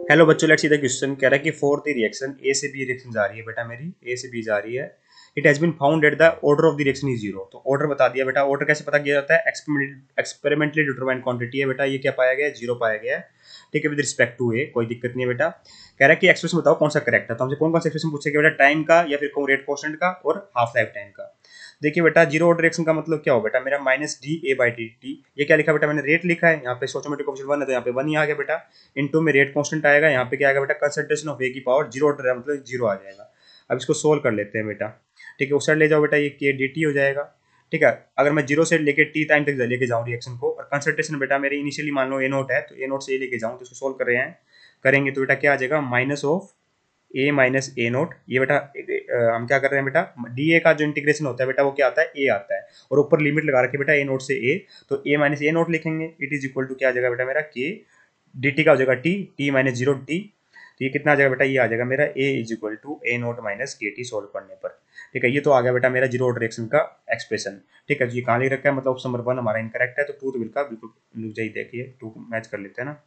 Hello बच्चों, let's see the question. कह रहा है कि फॉर द रिएक्शन ए से बी रिएक्शन जा रही है बेटा, मेरी ए से बी जा रही है। It has been found at the order of the reaction is zero. तो ऑर्डर बता दिया बेटा। ऑर्डर कैसे पता किया जाता है? एक्सपेरिमेंटली डिटरमाइंड क्वांटिटी है बेटा। ये क्या पाया गया है? जीरो पाया गया है। ठीक है, विद रिस्पेक्ट टू ए, कोई दिक्कत नहीं है बेटा। कह रहा है कि एक्सप्रेशन बताओ कौन सा करेक्ट है। तो हमसे कौन कौन सा एक्सप्रेशन पूछेगा बेटा? टाइम का, या फिर रेट कांस्टेंट का, और हाफ लाइफ टाइम का। देखिए बेटा, जीरो ऑर्डर रिएक्शन का मतलब क्या हो बेटा? मेरा minus D A by D T. ये क्या लिखा बेटा? मैंने रेट लिखा है, यहाँ पे स्टोइकोमेट्रिक कोएफिशिएंट 1 है तो यहाँ पे 1 ही आ गया बेटा। इनटू में रेट कांस्टेंट आएगा, यहाँ पे क्या आएगा बेटा? कंसंट्रेशन ऑफ ए की पावर, जीरो ऑर्डर है मतलब जीरो आ जाएगा। अब इसको सोल्व कर लेते हैं बेटा। ठीक है, उस साइड ले जाओ बेटा, ये के डी टी हो जाएगा। ठीक है, अगर मैं जीरो से लेके टी टाइम तक लेके जाऊँ रिएक्शन को, और कंसंट्रेशन बेटा मेरे इनिशियली मान लो ए नोट है, तो ए नोट से ए लेके जाऊँ, तो इसको सोल्व कर रहे हैं, करेंगे तो बेटा क्या आ जाएगा? Minus of A minus A note. ये बेटा हम क्या कर रहे हैं बेटा? डी ए का जो इंटीग्रेशन होता है बेटा, वो क्या आता है? ए आता है, और ऊपर लिमिट लगा रखी है बेटा ए नोट से ए, तो ए माइनस ए नोट लिखेंगे। इट इज इक्वल टू क्या आ जाएगा बेटा मेरा? के डी टी का हो जाएगा T, T minus zero T. तो ये कितना आ जाएगा बेटा? ये आ जाएगा मेरा A is equal to A naught minus K T solve करने पर। ठीक है, ये तो आ गया बेटा मेरा जीरो ऑर्डर रिएक्शन का एक्सप्रेशन। ठीक है, तो ये कहाँ लिख रखा है? मतलब ऑप्शन नंबर 1 हमारा इनकरेक्ट है, तो टू तो बिल्कुल लुक जाइए, देखिए टू मैच कर लेते हैं ना।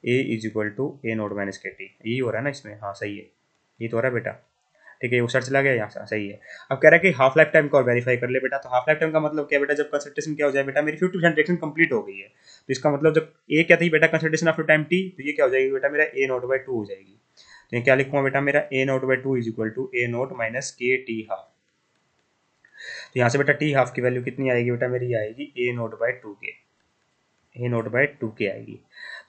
A is equal to A naught minus K T, यही हो रहा है ना इसमें? हाँ सही है, ये तो हो रहा है बेटा। ठीक है, वो सर चला गया यहाँ से, सही है। अब कह रहा है कि हाफ लाइफ टाइम को और वेरीफाई कर ले बेटा। तो हाफ लाइफ टाइम का मतलब क्या बेटा? जब कंसंट्रेशन क्या हो जाए बेटा? मेरी 50% रिएक्शन कंप्लीट हो गई है, तो इसका मतलब जब ए क्या थी बेटा? कंसंट्रेशन आफ्टर टाइम टी, तो ये क्या हो जाएगी बेटा? मेरा ए नोट बाई टू हो जाएगी। तो ये क्या लिखूंगा बेटा? मेरा A naught by two is equal to A naught minus K T half. तो यहाँ से बेटा टी हाफ की वैल्यू कितनी आएगी बेटा? मेरी आएगी ए नोट बाई टू के, ए नोट बाई टू के आएगी।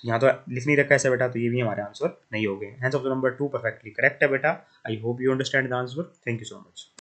तो यहाँ तो लिख नहीं रखा है ऐसा बेटा, तो ये भी हमारे आंसर नहीं हो गए। Hence of the number 2 perfectly correct है बेटा। I hope you understand the answer. Thank you so much.